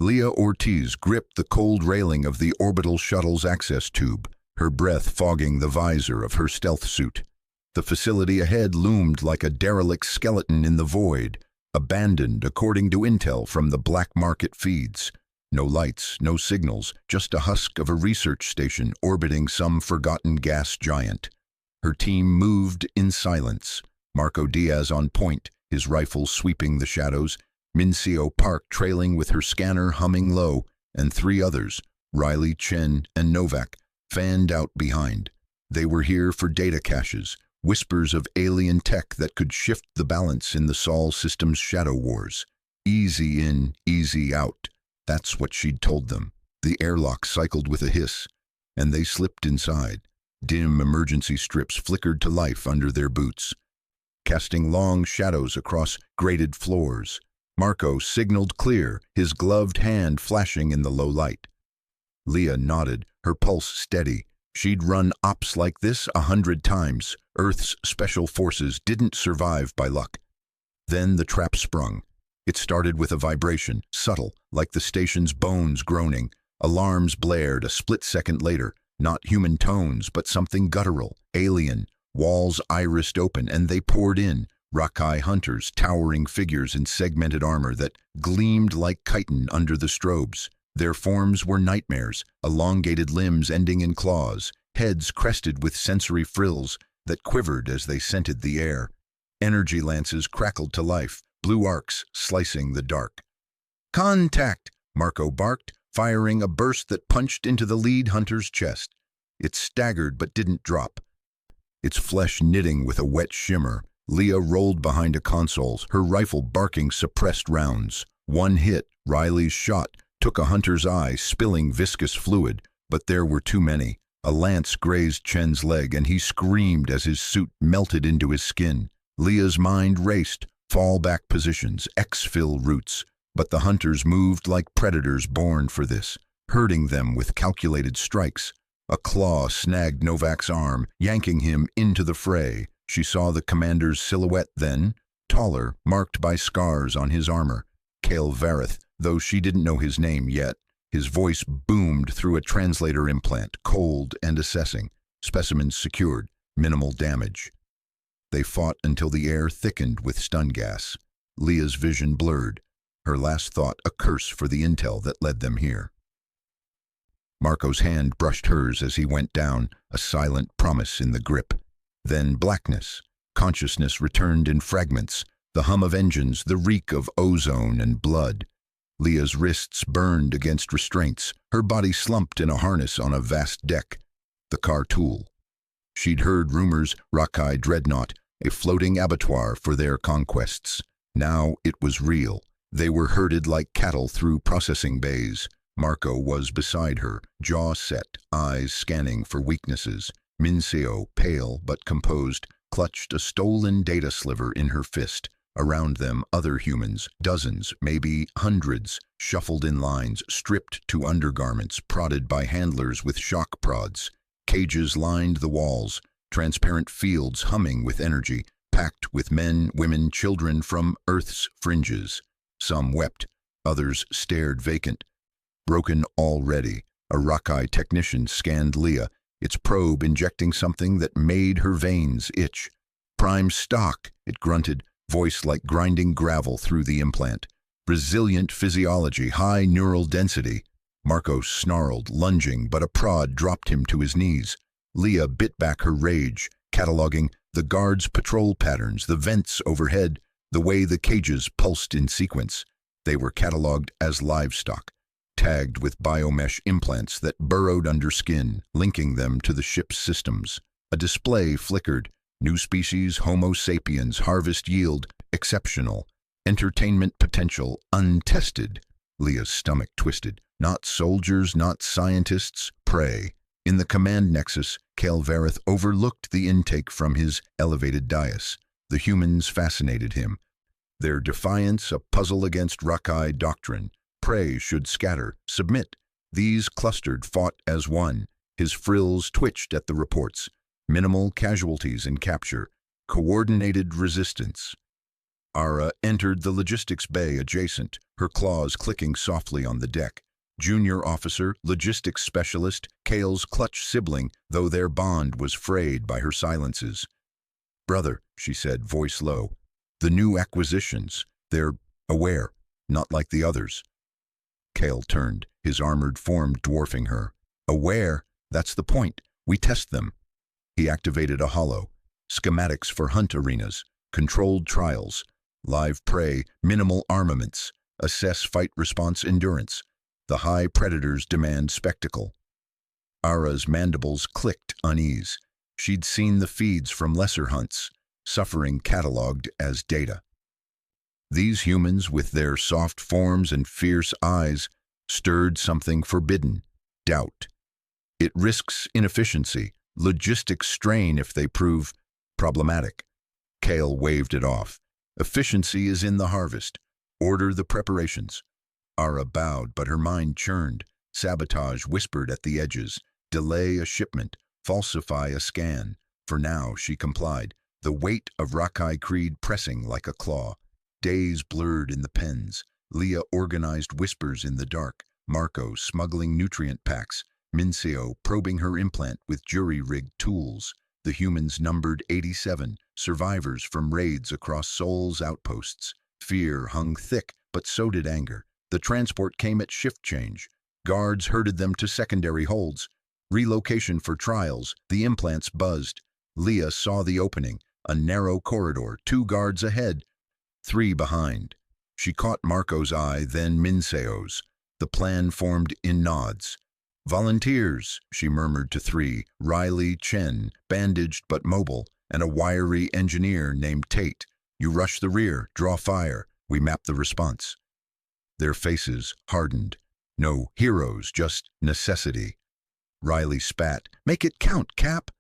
Leah Ortiz gripped the cold railing of the orbital shuttle's access tube, her breath fogging the visor of her stealth suit. The facility ahead loomed like a derelict skeleton in the void, abandoned according to intel from the black market feeds. No lights, no signals, just a husk of a research station orbiting some forgotten gas giant. Her team moved in silence. Marco Diaz on point, his rifle sweeping the shadows, Mincio Park trailing with her scanner humming low, and three others, Riley, Chen, and Novak, fanned out behind. They were here for data caches, whispers of alien tech that could shift the balance in the Sol system's shadow wars. Easy in, easy out. That's what she'd told them. The airlock cycled with a hiss, and they slipped inside. Dim emergency strips flickered to life under their boots, casting long shadows across grated floors. Marco signaled clear, his gloved hand flashing in the low light. Leah nodded, her pulse steady. She'd run ops like this 100 times. Earth's special forces didn't survive by luck. Then the trap sprung. It started with a vibration, subtle, like the station's bones groaning. Alarms blared a split second later, not human tones, but something guttural, alien. Walls irised open, and they poured in. Rakai hunters, towering figures in segmented armor that gleamed like chitin under the strobes. Their forms were nightmares, elongated limbs ending in claws, heads crested with sensory frills that quivered as they scented the air. Energy lances crackled to life, blue arcs slicing the dark. "Contact!" Marco barked, firing a burst that punched into the lead hunter's chest. It staggered but didn't drop, its flesh knitting with a wet shimmer. Leah rolled behind a console, her rifle barking suppressed rounds. One hit, Riley's shot, took a hunter's eye, spilling viscous fluid, but there were too many. A lance grazed Chen's leg, and he screamed as his suit melted into his skin. Leah's mind raced, fallback positions, exfil routes, but the hunters moved like predators born for this, herding them with calculated strikes. A claw snagged Novak's arm, yanking him into the fray. She saw the commander's silhouette then, taller, marked by scars on his armor. Kale Vareth, though she didn't know his name yet. His voice boomed through a translator implant, cold and assessing. Specimens secured, minimal damage. They fought until the air thickened with stun gas. Leah's vision blurred, her last thought a curse for the intel that led them here. Marco's hand brushed hers as he went down, a silent promise in the grip. Then blackness. Consciousness returned in fragments, the hum of engines, the reek of ozone and blood. Leah's wrists burned against restraints, her body slumped in a harness on a vast deck. The car tool. She'd heard rumors, Rakai Dreadnought, a floating abattoir for their conquests. Now it was real. They were herded like cattle through processing bays. Marco was beside her, jaw set, eyes scanning for weaknesses. Mincio, pale but composed, clutched a stolen data sliver in her fist. Around them, other humans, dozens, maybe hundreds, shuffled in lines, stripped to undergarments, prodded by handlers with shock prods. Cages lined the walls, transparent fields humming with energy, packed with men, women, children from Earth's fringes. Some wept, others stared vacant. Broken already, a Rakai technician scanned Leah, its probe injecting something that made her veins itch. "Prime stock," it grunted, voice like grinding gravel through the implant. "Resilient physiology, high neural density." Marco snarled, lunging, but a prod dropped him to his knees. Leah bit back her rage, cataloging the guards' patrol patterns, the vents overhead, the way the cages pulsed in sequence. They were cataloged as livestock, tagged with biomesh implants that burrowed under skin, linking them to the ship's systems. A display flickered. New species, Homo sapiens, harvest yield, exceptional. Entertainment potential, untested. Leah's stomach twisted. Not soldiers, not scientists, prey. In the command nexus, Kale Vareth overlooked the intake from his elevated dais. The humans fascinated him. Their defiance, a puzzle against Rakai doctrine. Prey should scatter, submit. These clustered, fought as one. His frills twitched at the reports. Minimal casualties in capture. Coordinated resistance. Ara entered the logistics bay adjacent, her claws clicking softly on the deck. Junior officer, logistics specialist, Kale's clutch sibling, though their bond was frayed by her silences. "Brother," she said, voice low, "the new acquisitions, they're aware, not like the others." Kale turned, his armored form dwarfing her. "Aware? That's the point. We test them." He activated a holo. Schematics for hunt arenas, controlled trials, live prey, minimal armaments, assess fight response endurance. The high predators demand spectacle. Ara's mandibles clicked unease. She'd seen the feeds from lesser hunts, suffering cataloged as data. These humans, with their soft forms and fierce eyes, stirred something forbidden, doubt. It risks inefficiency, logistic strain if they prove problematic. Kale waved it off. Efficiency is in the harvest. Order the preparations. Ara bowed, but her mind churned. Sabotage whispered at the edges. Delay a shipment. Falsify a scan. For now, she complied, the weight of Rakai Creed pressing like a claw. Days blurred in the pens. Leah organized whispers in the dark. Marco smuggling nutrient packs. Minseo probing her implant with jury-rigged tools. The humans numbered 87, survivors from raids across Sol's outposts. Fear hung thick, but so did anger. The transport came at shift change. Guards herded them to secondary holds. Relocation for trials, the implants buzzed. Leah saw the opening, a narrow corridor, 2 guards ahead, 3 behind. She caught Marco's eye, then Minseo's. The plan formed in nods. "Volunteers," she murmured to 3, Riley, Chen, bandaged but mobile, and a wiry engineer named Tate. "You rush the rear, draw fire, we map the response." Their faces hardened. No heroes, just necessity. Riley spat. "Make it count, Cap."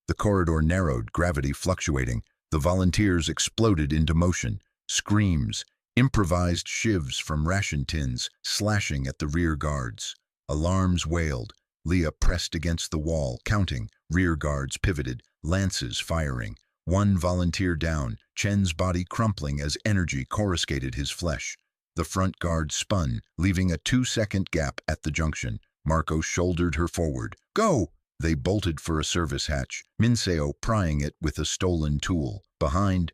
The corridor narrowed, gravity fluctuating. The volunteers exploded into motion. Screams, improvised shivs from ration tins, slashing at the rear guards. Alarms wailed. Leah pressed against the wall, counting. Rear guards pivoted, lances firing. 1 volunteer down, Chen's body crumpling as energy coruscated his flesh. The front guard spun, leaving a 2-second gap at the junction. Marco shouldered her forward. "Go!" They bolted for a service hatch, Minseo prying it with a stolen tool. Behind,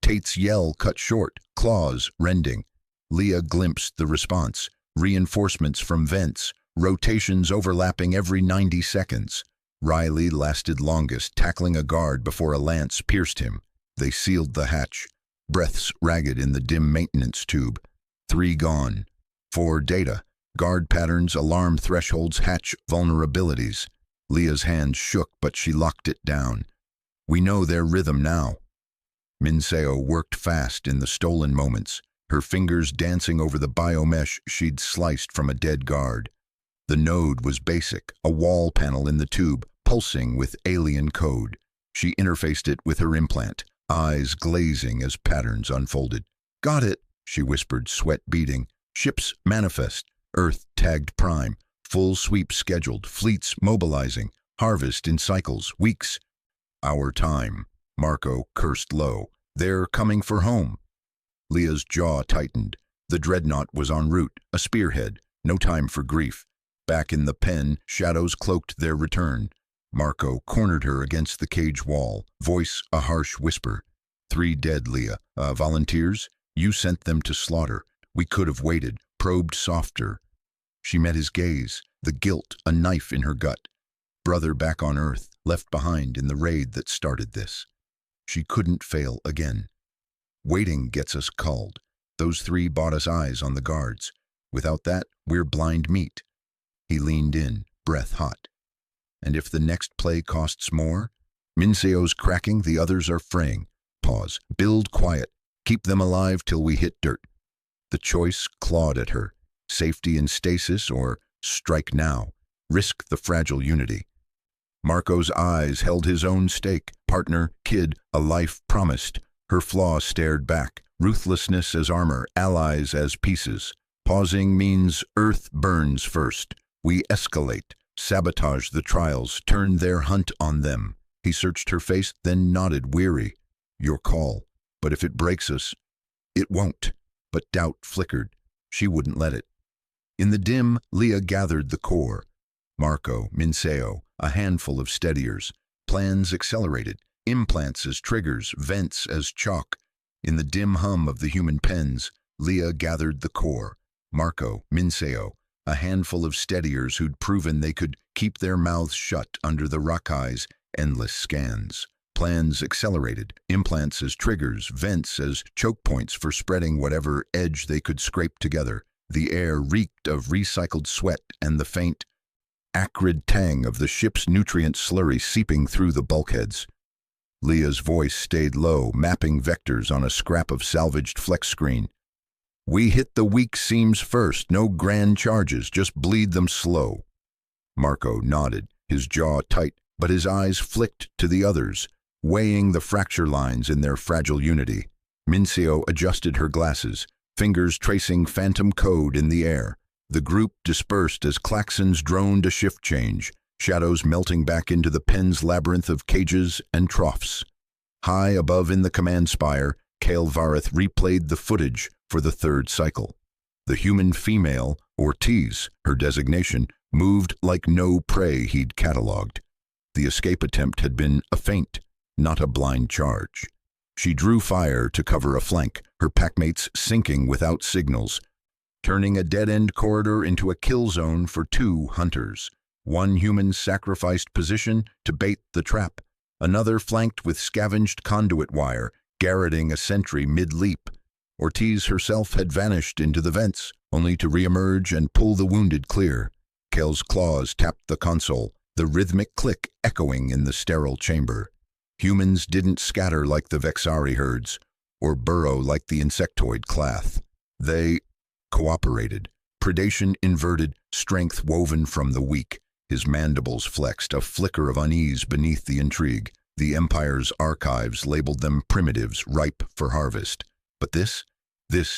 Tate's yell cut short, claws rending. Leah glimpsed the response. Reinforcements from vents, rotations overlapping every 90 seconds. Riley lasted longest, tackling a guard before a lance pierced him. They sealed the hatch, breaths ragged in the dim maintenance tube. 3 gone. 4 data, guard patterns, alarm thresholds, hatch vulnerabilities. Leah's hands shook, but she locked it down. "We know their rhythm now." Minseo worked fast in the stolen moments, her fingers dancing over the biomesh she'd sliced from a dead guard. The node was basic, a wall panel in the tube, pulsing with alien code. She interfaced it with her implant, eyes glazing as patterns unfolded. "Got it," she whispered, sweat beading. "Ships manifest, Earth tagged prime, full sweep scheduled, fleets mobilizing, harvest in cycles, weeks." "Our time," Marco cursed low. "They're coming for home." Leah's jaw tightened. The dreadnought was en route, a spearhead, no time for grief. Back in the pen, shadows cloaked their return. Marco cornered her against the cage wall, voice a harsh whisper. 3 dead, Leah. Volunteers? You sent them to slaughter. We could have waited, probed softer. She met his gaze, the guilt a knife in her gut. Brother back on Earth, left behind in the raid that started this. She couldn't fail again. Waiting gets us culled. Those 3 bought us eyes on the guards. Without that, we're blind meat. He leaned in, breath hot. And if the next play costs more? Minseo's cracking, the others are fraying. Pause. Build quiet. Keep them alive till we hit dirt. The choice clawed at her. Safety in stasis or strike now. Risk the fragile unity. Marco's eyes held his own stake. Partner, kid, a life promised. Her flaw stared back. Ruthlessness as armor, allies as pieces. Pausing means Earth burns first. We escalate, sabotage the trials, turn their hunt on them. He searched her face, then nodded, weary. Your call. But if it breaks us, It won't. But doubt flickered. She wouldn't let it. In the dim, Leah gathered the core. Marco, Minseo, a handful of steadiers. Plans accelerated. Implants as triggers, vents as chalk. In the dim hum of the human pens, Leah gathered the core. Marco, Minseo, a handful of steadiers who'd proven they could keep their mouths shut under the Rakai's endless scans. Plans accelerated, implants as triggers, vents as choke points for spreading whatever edge they could scrape together. The air reeked of recycled sweat and the faint, acrid tang of the ship's nutrient slurry seeping through the bulkheads. Leah's voice stayed low, mapping vectors on a scrap of salvaged flex screen. We hit the weak seams first, no grand charges, just bleed them slow. Marco nodded, his jaw tight, but his eyes flicked to the others, weighing the fracture lines in their fragile unity. Minseo adjusted her glasses, fingers tracing phantom code in the air. The group dispersed as klaxons droned a shift change, shadows melting back into the pen's labyrinth of cages and troughs. High above in the command spire, Kale Vareth replayed the footage for the third cycle. The human female, Ortiz, her designation, moved like no prey he'd catalogued. The escape attempt had been a feint, not a blind charge. She drew fire to cover a flank, her packmates sinking without signals, turning a dead-end corridor into a kill zone for two hunters. One human sacrificed position to bait the trap, another flanked with scavenged conduit wire, garroting a sentry mid-leap. Ortiz herself had vanished into the vents, only to re-emerge and pull the wounded clear. Kale's claws tapped the console, the rhythmic click echoing in the sterile chamber. Humans didn't scatter like the Vexari herds, or burrow like the insectoid clath. They cooperated, predation inverted, strength woven from the weak. His mandibles flexed, a flicker of unease beneath the intrigue. The Empire's archives labeled them primitives, ripe for harvest. But this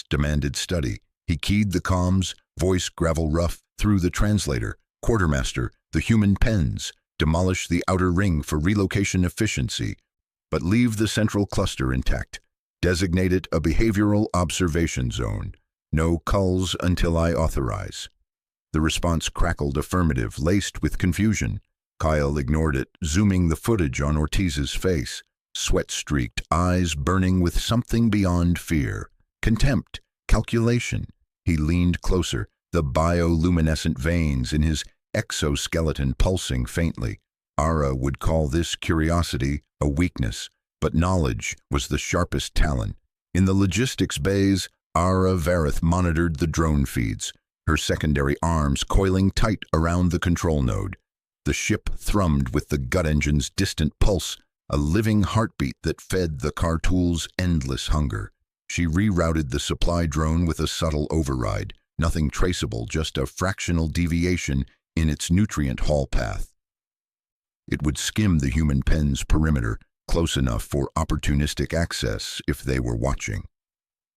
demanded study. He keyed the comms, voice gravel rough through the translator. Quartermaster, the human pens, demolish the outer ring for relocation efficiency, but leave the central cluster intact. Designate it a behavioral observation zone. No culls until I authorize. The response crackled affirmative, laced with confusion. Kyle ignored it, zooming the footage on Ortiz's face. Sweat-streaked, eyes burning with something beyond fear. Contempt, calculation. He leaned closer, the bioluminescent veins in his exoskeleton pulsing faintly. Ara would call this curiosity a weakness, but knowledge was the sharpest talon. In the logistics bays, Ara Vareth monitored the drone feeds, her secondary arms coiling tight around the control node. The ship thrummed with the gut engine's distant pulse, a living heartbeat that fed the Cartool's endless hunger. She rerouted the supply drone with a subtle override, nothing traceable, just a fractional deviation in its nutrient haul path. It would skim the human pen's perimeter, close enough for opportunistic access if they were watching.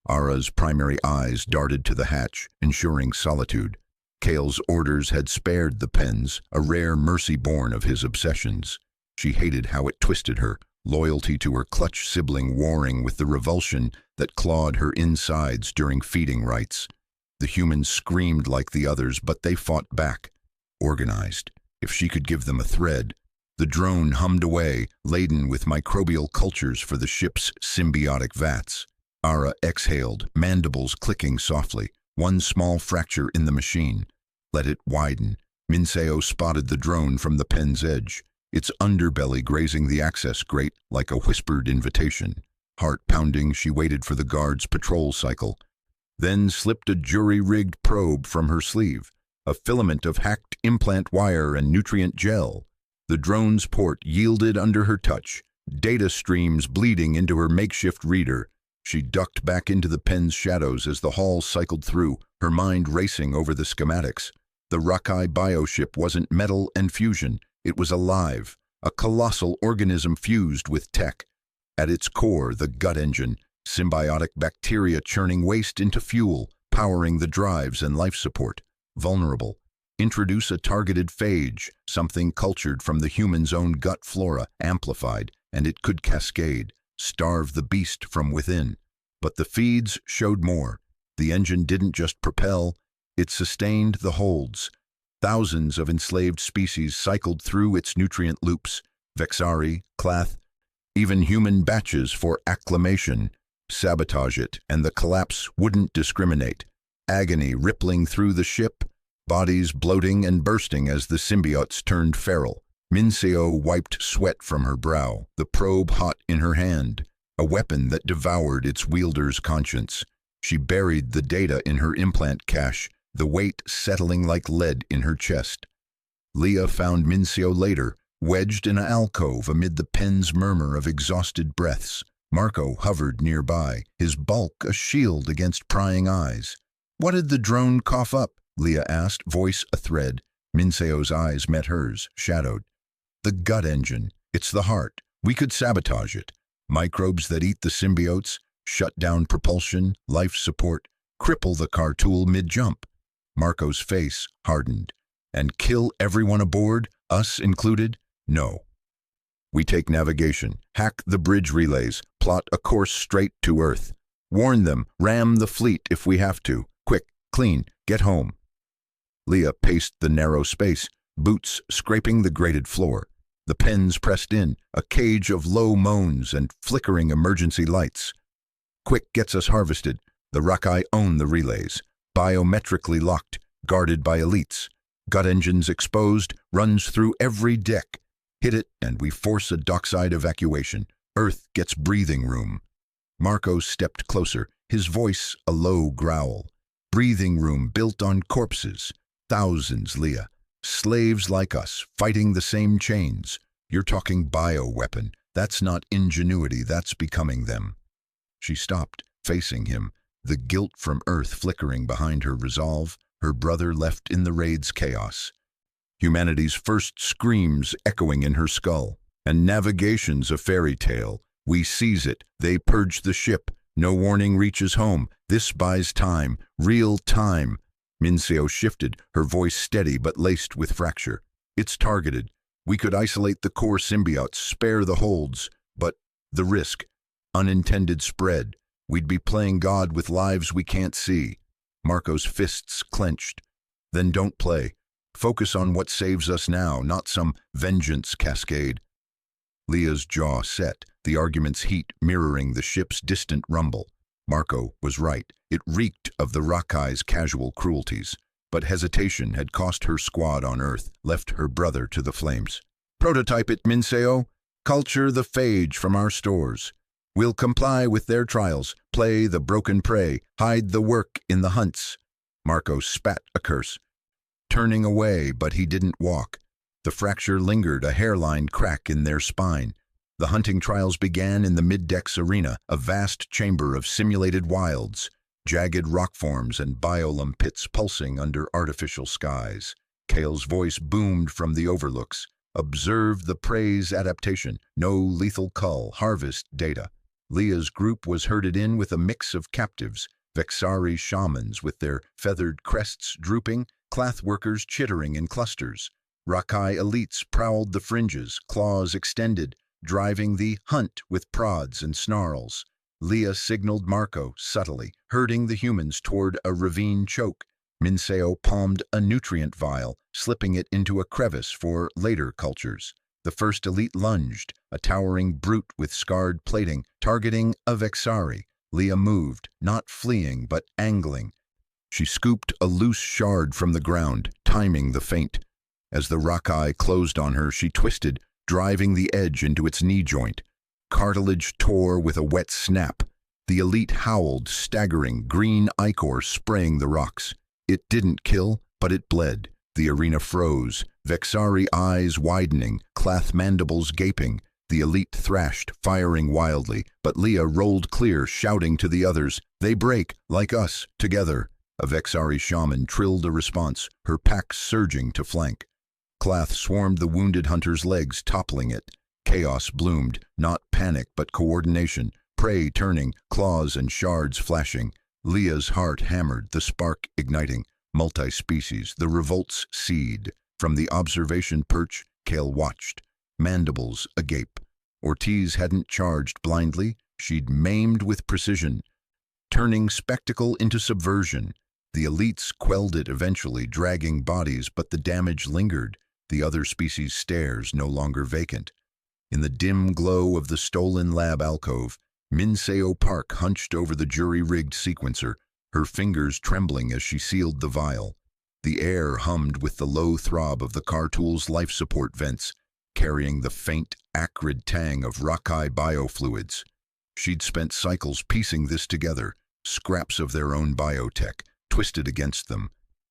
Ara's primary eyes darted to the hatch, ensuring solitude. Kale's orders had spared the pens, a rare mercy born of his obsessions. She hated how it twisted her, loyalty to her clutch sibling warring with the revulsion that clawed her insides during feeding rites. The humans screamed like the others, but they fought back, organized. If she could give them a thread. The drone hummed away, laden with microbial cultures for the ship's symbiotic vats. Ara exhaled, mandibles clicking softly, one small fracture in the machine. Let it widen. Minseo spotted the drone from the pen's edge, its underbelly grazing the access grate like a whispered invitation. Heart pounding, she waited for the guard's patrol cycle, then slipped a jury-rigged probe from her sleeve, a filament of hacked implant wire and nutrient gel. The drone's port yielded under her touch, data streams bleeding into her makeshift reader. She ducked back into the pen's shadows as the hall cycled through, her mind racing over the schematics. The Rakai bioship wasn't metal and fusion, it was alive, a colossal organism fused with tech. At its core, the gut engine, symbiotic bacteria churning waste into fuel, powering the drives and life support. Vulnerable. Introduce a targeted phage, something cultured from the human's own gut flora, amplified, and it could cascade, starve the beast from within. But the feeds showed more. The engine didn't just propel, it sustained the holds. Thousands of enslaved species cycled through its nutrient loops, Vexari, Clath, even human batches for acclimation. Sabotage it, and the collapse wouldn't discriminate. Agony rippling through the ship, bodies bloating and bursting as the symbiotes turned feral. Minseo wiped sweat from her brow, the probe hot in her hand, a weapon that devoured its wielder's conscience. She buried the data in her implant cache, the weight settling like lead in her chest. Leah found Minseo later, wedged in an alcove amid the pen's murmur of exhausted breaths. Marco hovered nearby, his bulk a shield against prying eyes. "What did the drone cough up?" Leah asked, voice a thread. Minseo's eyes met hers, shadowed. "The gut engine. It's the heart. We could sabotage it. Microbes that eat the symbiotes, shut down propulsion, life support, cripple the car tool mid-jump." Marco's face hardened. "And kill everyone aboard, us included? No. We take navigation, hack the bridge relays, plot a course straight to Earth. Warn them, ram the fleet if we have to. Quick, clean, get home." Leah paced the narrow space, boots scraping the grated floor. The pens pressed in, a cage of low moans and flickering emergency lights. "Quick gets us harvested. The Rakai own the relays. Biometrically locked, guarded by elites. Gut engines exposed, runs through every deck. Hit it, and we force a dockside evacuation. Earth gets breathing room." Marco stepped closer, his voice a low growl. "Breathing room built on corpses. Thousands, Leah. Slaves like us, fighting the same chains. You're talking bioweapon. That's not ingenuity, that's becoming them." She stopped, facing him, the guilt from Earth flickering behind her resolve, her brother left in the raid's chaos. Humanity's first screams echoing in her skull. "And navigation's a fairy tale. We seize it, they purge the ship. No warning reaches home. This buys time, real time." Minseo shifted, her voice steady but laced with fracture. "It's targeted. We could isolate the core symbiotes, spare the holds. But the risk, unintended spread. We'd be playing God with lives we can't see." Marco's fists clenched. "Then don't play. Focus on what saves us now, not some vengeance cascade." Leah's jaw set, the argument's heat mirroring the ship's distant rumble. Marco was right. It reeked of the Rakai's casual cruelties. But hesitation had cost her squad on Earth, left her brother to the flames. "Prototype it, Minseo. Culture the phage from our stores. We'll comply with their trials, play the broken prey, hide the work in the hunts." Marco spat a curse, turning away, but he didn't walk. The fracture lingered, a hairline crack in their spine. The hunting trials began in the mid-decks arena, a vast chamber of simulated wilds, jagged rock forms and biolum pits pulsing under artificial skies. Kale's voice boomed from the overlooks. "Observe the prey's adaptation. No lethal cull, harvest data." Leah's group was herded in with a mix of captives, Vexari shamans with their feathered crests drooping, Clath workers chittering in clusters. Rakai elites prowled the fringes, claws extended, driving the hunt with prods and snarls. Leah signaled Marco subtly, herding the humans toward a ravine choke. Minseo palmed a nutrient vial, slipping it into a crevice for later cultures. The first elite lunged, a towering brute with scarred plating, targeting a Vexari. Leah moved, not fleeing but angling. She scooped a loose shard from the ground, timing the feint. As the Rakai closed on her, she twisted, driving the edge into its knee joint. Cartilage tore with a wet snap. The elite howled, staggering, green ichor spraying the rocks. It didn't kill, but it bled. The arena froze, Vexari eyes widening, Clath mandibles gaping. The elite thrashed, firing wildly, but Leah rolled clear, shouting to the others, "They break, like us, together." A Vexari shaman trilled a response, her pack surging to flank. Clath swarmed the wounded hunter's legs, toppling it. Chaos bloomed, not panic but coordination, prey turning, claws and shards flashing. Leah's heart hammered, the spark igniting. Multi-species, the revolt's seed. From the observation perch, Kale watched, mandibles agape. Ortiz hadn't charged blindly, she'd maimed with precision. turning spectacle into subversion. The elites quelled it eventually, dragging bodies, but the damage lingered, the other species' stares no longer vacant. In the dim glow of the stolen lab alcove, Minseo Park hunched over the jury-rigged sequencer, her fingers trembling as she sealed the vial. The air hummed with the low throb of the Cartool's life support vents, carrying the faint, acrid tang of Rakai biofluids. She'd spent cycles piecing this together, scraps of their own biotech, twisted against them.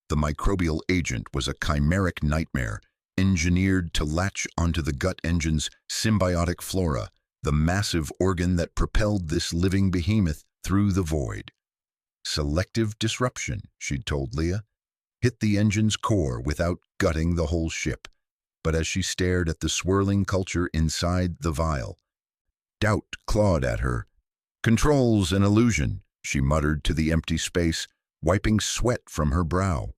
The microbial agent was a chimeric nightmare, engineered to latch onto the gut engine's symbiotic flora, the massive organ that propelled this living behemoth through the void. Selective disruption, she'd told Leah. Hit the engine's core without gutting the whole ship. But as she stared at the swirling culture inside the vial, doubt clawed at her. Control's an illusion, she muttered to the empty space, wiping sweat from her brow.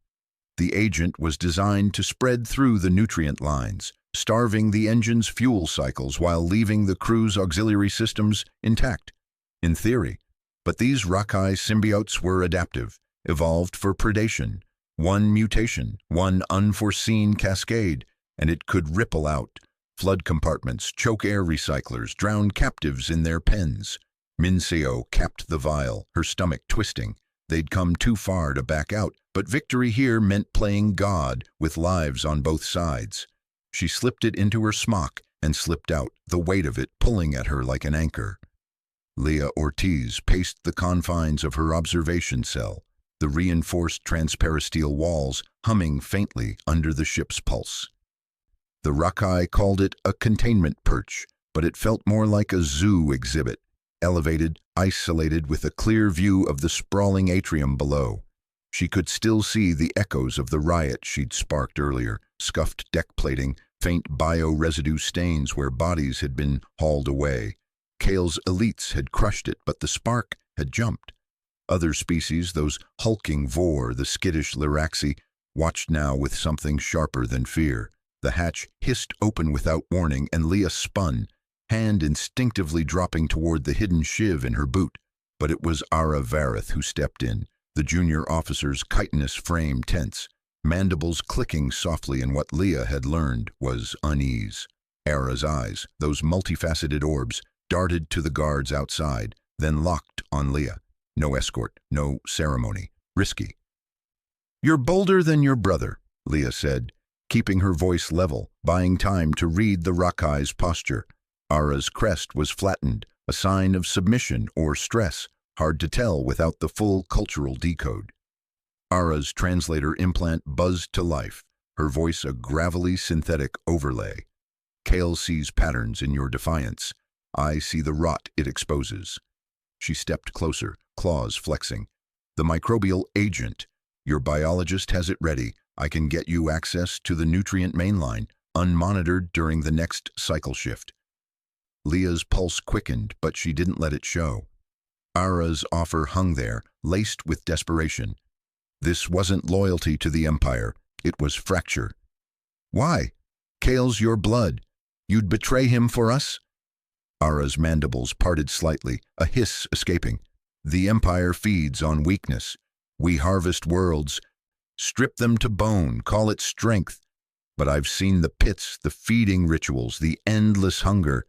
The agent was designed to spread through the nutrient lines, starving the engine's fuel cycles while leaving the crew's auxiliary systems intact. In theory. But these Rakai symbiotes were adaptive, evolved for predation. One mutation, one unforeseen cascade, and it could ripple out. Flood compartments, choke air recyclers, drown captives in their pens. Minseo capped the vial, her stomach twisting. They'd come too far to back out, but victory here meant playing God with lives on both sides. She slipped it into her smock and slipped out, the weight of it pulling at her like an anchor. Leah Ortiz paced the confines of her observation cell, the reinforced transparasteel walls humming faintly under the ship's pulse. The Rakai called it a containment perch, but it felt more like a zoo exhibit, elevated, isolated with a clear view of the sprawling atrium below. She could still see the echoes of the riot she'd sparked earlier, scuffed deck plating, faint bio-residue stains where bodies had been hauled away. Kale's elites had crushed it, but the spark had jumped. Other species, those hulking vor, the skittish Lyraxi, watched now with something sharper than fear. The hatch hissed open without warning, and Leah spun, hand instinctively dropping toward the hidden shiv in her boot. But it was Ara Vareth who stepped in, the junior officer's chitinous frame tense, mandibles clicking softly in what Leah had learned was unease. Ara's eyes, those multifaceted orbs, darted to the guards outside, then locked on Leah. No escort, no ceremony. Risky. "You're bolder than your brother," Leah said, keeping her voice level, buying time to read the Rakai's posture. Ara's crest was flattened, a sign of submission or stress, hard to tell without the full cultural decode. Ara's translator implant buzzed to life, her voice a gravelly synthetic overlay. "Kale sees patterns in your defiance. I see the rot it exposes." She stepped closer, claws flexing. "The microbial agent. Your biologist has it ready. I can get you access to the nutrient mainline, unmonitored during the next cycle shift." Leah's pulse quickened, but she didn't let it show. Ara's offer hung there, laced with desperation. This wasn't loyalty to the Empire. It was fracture. "Why? Kale's your blood. You'd betray him for us?" Ara's mandibles parted slightly, a hiss escaping. "The Empire feeds on weakness. We harvest worlds, strip them to bone, call it strength. But I've seen the pits, the feeding rituals, the endless hunger.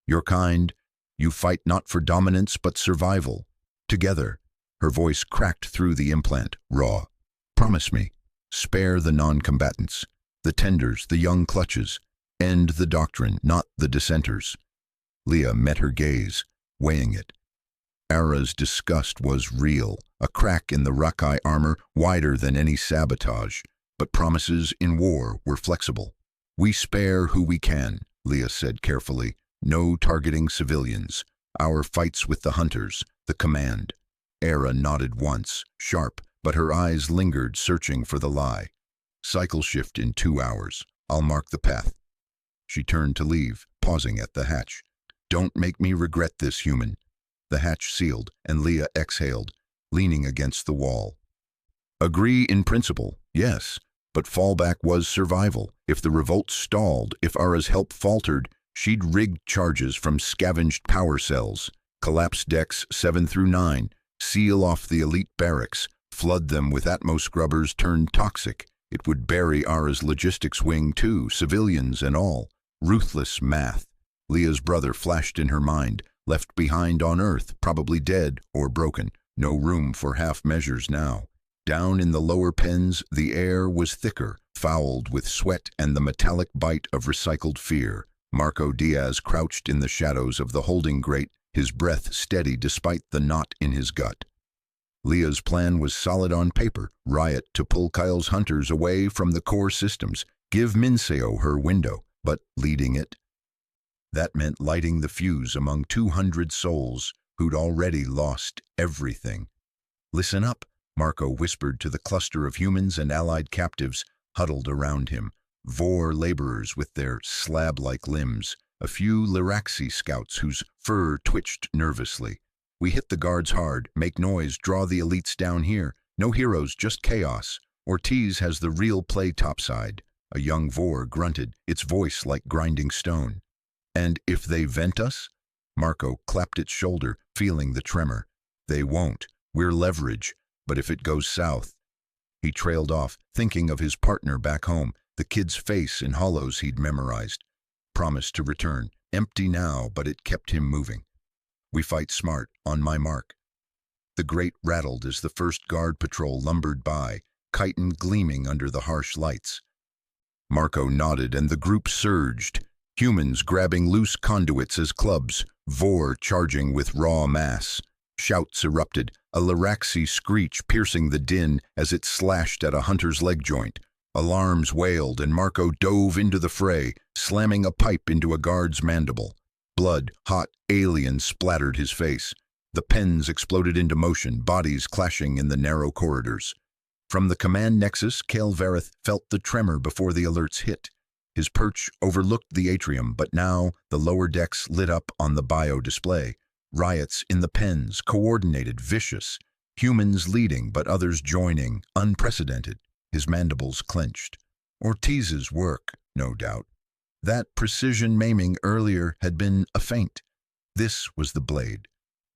Your kind, you fight not for dominance but survival. Together." Her voice cracked through the implant, raw. "Promise me. Spare the non-combatants, the tenders, the young clutches. End the doctrine, not the dissenters." Leah met her gaze, weighing it. Ara's disgust was real, a crack in the Rakai armor wider than any sabotage, but promises in war were flexible. "We spare who we can," Leah said carefully. "No targeting civilians. Our fights with the hunters, the command." Ara nodded once, sharp, but her eyes lingered, searching for the lie. "Cycle shift in 2 hours. I'll mark the path." She turned to leave, pausing at the hatch. "Don't make me regret this, human." The hatch sealed, and Leah exhaled, leaning against the wall. "Agree in principle, yes, but fallback was survival. If the revolt stalled, if Ara's help faltered, she'd rigged charges from scavenged power cells, collapsed decks 7 through 9, Seal off the elite barracks, flood them with Atmos scrubbers turned toxic. It would bury Ara's logistics wing too, civilians and all. Ruthless math. Leah's brother flashed in her mind, left behind on Earth, probably dead or broken. No room for half measures now. Down in the lower pens, the air was thicker, fouled with sweat and the metallic bite of recycled fear. Marco Diaz crouched in the shadows of the holding grate, his breath steady despite the knot in his gut. Leah's plan was solid on paper: riot to pull Kyle's hunters away from the core systems, give Minseo her window, but leading it? That meant lighting the fuse among 200 souls who'd already lost everything. Listen up, Marco whispered to the cluster of humans and allied captives huddled around him. Vor laborers with their slab-like limbs, a few Lyraxi scouts whose fur twitched nervously. We hit the guards hard, make noise, draw the elites down here. No heroes, just chaos. Ortiz has the real play topside. A young Vor grunted, its voice like grinding stone. And if they vent us? Marco clapped its shoulder, feeling the tremor. They won't. We're leverage. But if it goes south? He trailed off, thinking of his partner back home, the kid's face in hollows he'd memorized. Promised to return. Empty now, but it kept him moving. We fight smart, on my mark. The grate rattled as the first guard patrol lumbered by, chitin gleaming under the harsh lights. Marco nodded and the group surged, humans grabbing loose conduits as clubs, Vor charging with raw mass. Shouts erupted, a Lyraxi screech piercing the din as it slashed at a hunter's leg joint. Alarms wailed and Marco dove into the fray, slamming a pipe into a guard's mandible. Blood, hot, alien splattered his face. The pens exploded into motion, bodies clashing in the narrow corridors. From the command nexus, Kale Vareth felt the tremor before the alerts hit. His perch overlooked the atrium, but now the lower decks lit up on the bio display. Riots in the pens, coordinated, vicious. Humans leading, but others joining, unprecedented. His mandibles clenched. Ortiz's work, no doubt. That precision maiming earlier had been a feint. This was the blade.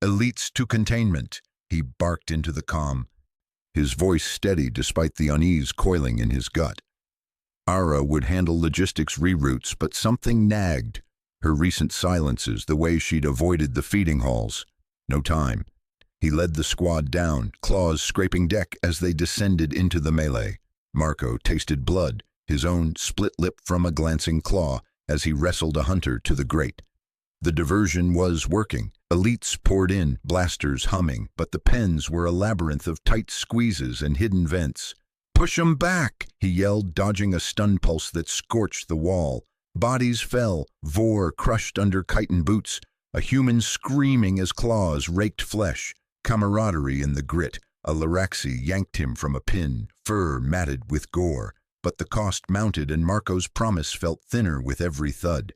Elites to containment, he barked into the comm, his voice steady despite the unease coiling in his gut. Ara would handle logistics reroutes, but something nagged. Her recent silences, the way she'd avoided the feeding halls. No time. He led the squad down, claws scraping deck as they descended into the melee. Marco tasted blood, his own split lip from a glancing claw, as he wrestled a hunter to the grate. The diversion was working. Elites poured in, blasters humming, but the pens were a labyrinth of tight squeezes and hidden vents. "Push 'em back!" he yelled, dodging a stun pulse that scorched the wall. Bodies fell, Vor crushed under chitin boots, a human screaming as claws raked flesh. Camaraderie in the grit. A Lyraxi yanked him from a pin, fur matted with gore. But the cost mounted and Marco's promise felt thinner with every thud.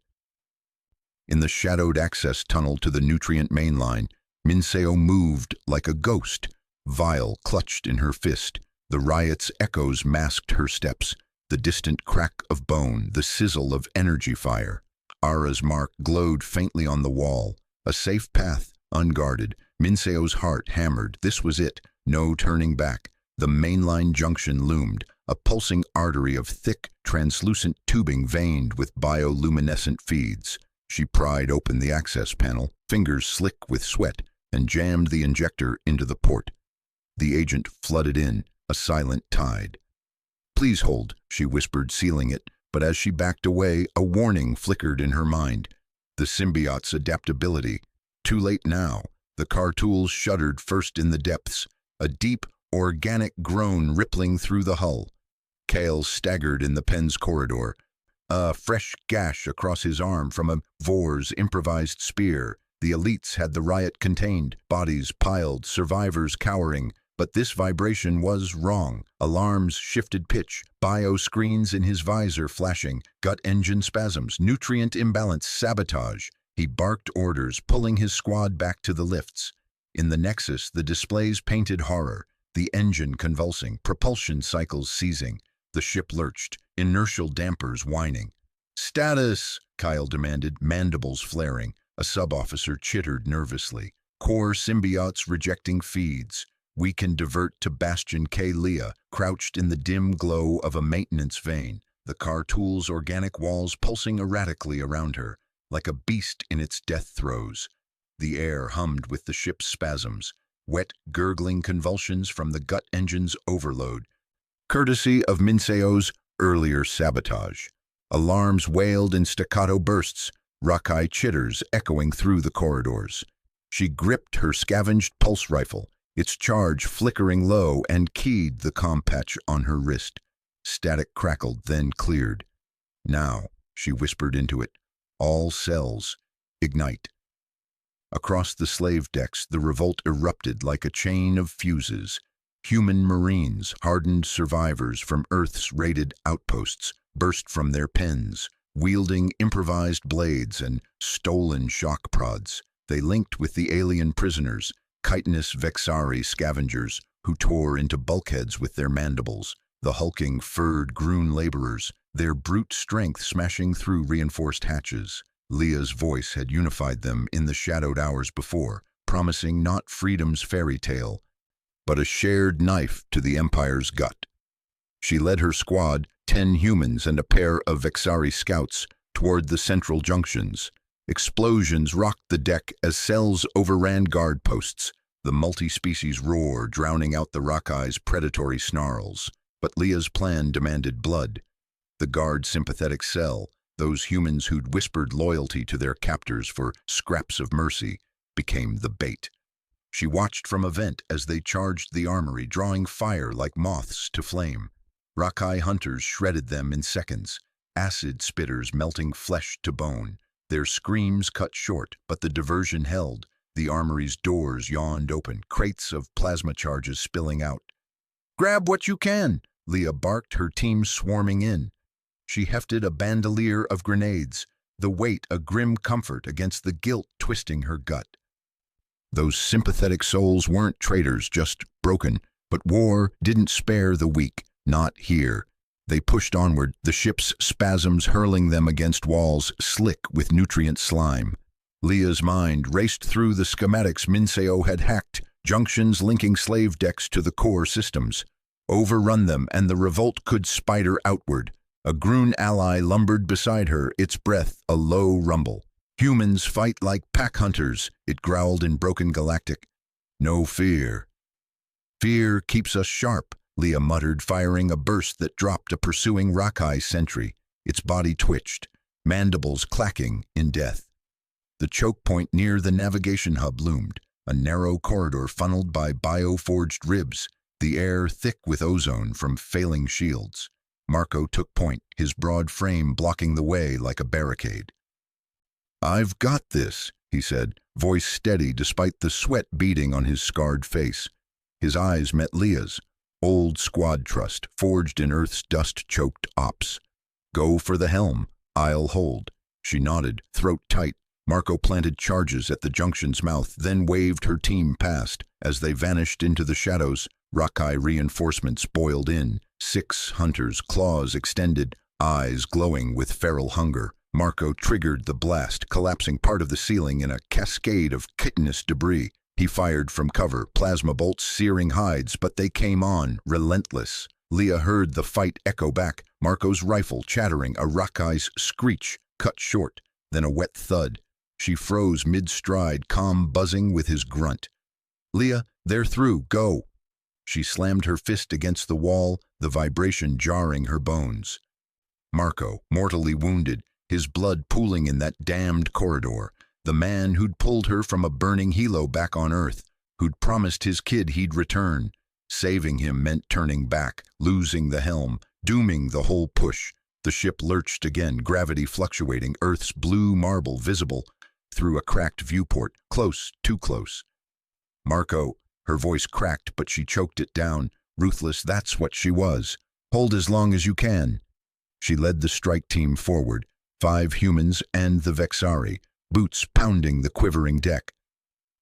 In the shadowed access tunnel to the nutrient mainline, Minseo moved like a ghost, vial clutched in her fist. The riot's echoes masked her steps, the distant crack of bone, the sizzle of energy fire. Ara's mark glowed faintly on the wall, a safe path, unguarded. Minseo's heart hammered. This was it, no turning back. The mainline junction loomed, a pulsing artery of thick, translucent tubing veined with bioluminescent feeds. She pried open the access panel, fingers slick with sweat, and jammed the injector into the port. The agent flooded in, a silent tide. "Please hold," she whispered, sealing it, but as she backed away, a warning flickered in her mind. The symbiote's adaptability. Too late now. The Cartools shuddered first in the depths, a deep, organic groan rippling through the hull. Kale staggered in the pen's corridor, a fresh gash across his arm from a Vor's improvised spear. The elites had the riot contained, bodies piled, survivors cowering, but this vibration was wrong. Alarms shifted pitch, bio-screens in his visor flashing, gut engine spasms, nutrient imbalance, sabotage. He barked orders, pulling his squad back to the lifts. In the Nexus, the displays painted horror, the engine convulsing, propulsion cycles seizing. The ship lurched, inertial dampers whining. "Status!" Kyle demanded, mandibles flaring. A sub-officer chittered nervously. Core symbiotes rejecting feeds. We can divert to Bastion K. Leah, crouched in the dim glow of a maintenance vane, the car tool's organic walls pulsing erratically around her, like a beast in its death throes. The air hummed with the ship's spasms, wet, gurgling convulsions from the gut engine's overload, courtesy of Minseo's earlier sabotage. Alarms wailed in staccato bursts, rock-eye chitters echoing through the corridors. She gripped her scavenged pulse rifle, its charge flickering low, and keyed the comm patch on her wrist. Static crackled, then cleared. "Now," she whispered into it, "all cells, ignite." Across the slave decks, the revolt erupted like a chain of fuses. Human marines, hardened survivors from Earth's raided outposts, burst from their pens, wielding improvised blades and stolen shock prods. They linked with the alien prisoners, chitinous Vexari scavengers, who tore into bulkheads with their mandibles, the hulking, furred Groon laborers, their brute strength smashing through reinforced hatches. Leah's voice had unified them in the shadowed hours before, promising not freedom's fairy tale, but a shared knife to the Empire's gut. She led her squad, 10 humans and a pair of Vexari scouts, toward the central junctions. Explosions rocked the deck as cells overran guard posts. The multi-species roar, drowning out the Rockeyes' predatory snarls. But Leah's plan demanded blood. The guard's sympathetic cell, those humans who'd whispered loyalty to their captors for scraps of mercy, became the bait. She watched from a vent as they charged the armory, drawing fire like moths to flame. Rockeye hunters shredded them in seconds, acid spitters melting flesh to bone. Their screams cut short, but the diversion held. The armory's doors yawned open, crates of plasma charges spilling out. "Grab what you can," Leah barked, her team swarming in. She hefted a bandolier of grenades, the weight a grim comfort against the guilt twisting her gut. Those sympathetic souls weren't traitors, just broken, but war didn't spare the weak, not here. They pushed onward, the ship's spasms hurling them against walls slick with nutrient slime. Leah's mind raced through the schematics Minseo had hacked, junctions linking slave decks to the core systems. Overrun them, and the revolt could spider outward. A Groon ally lumbered beside her, its breath a low rumble. "Humans fight like pack hunters," it growled in broken galactic. "No fear." "Fear keeps us sharp," Leah muttered, firing a burst that dropped a pursuing Rockeye sentry. Its body twitched, mandibles clacking in death. The choke point near the navigation hub loomed, a narrow corridor funneled by bio-forged ribs, the air thick with ozone from failing shields. Marco took point, his broad frame blocking the way like a barricade. "I've got this," he said, voice steady despite the sweat beading on his scarred face. His eyes met Leah's, old squad trust, forged in Earth's dust-choked ops. "Go for the helm. I'll hold." She nodded, throat tight. Marco planted charges at the junction's mouth, then waved her team past. As they vanished into the shadows, Rockeye reinforcements boiled in, 6 hunters, claws extended, eyes glowing with feral hunger. Marco triggered the blast, collapsing part of the ceiling in a cascade of chitinous debris. He fired from cover, plasma bolts searing hides, but they came on, relentless. Leah heard the fight echo back, Marco's rifle chattering, a Rockeye's screech cut short, then a wet thud. She froze mid-stride, comm buzzing with his grunt. "Leah, they're through, go." She slammed her fist against the wall, the vibration jarring her bones. Marco, mortally wounded, his blood pooling in that damned corridor. The man who'd pulled her from a burning helo back on Earth, who'd promised his kid he'd return. Saving him meant turning back, losing the helm, dooming the whole push. The ship lurched again, gravity fluctuating, Earth's blue marble visible through a cracked viewport, close, too close. "Marco," her voice cracked, but she choked it down. Ruthless, that's what she was. "Hold as long as you can." She led the strike team forward, 5 humans and the Vexari, boots pounding the quivering deck.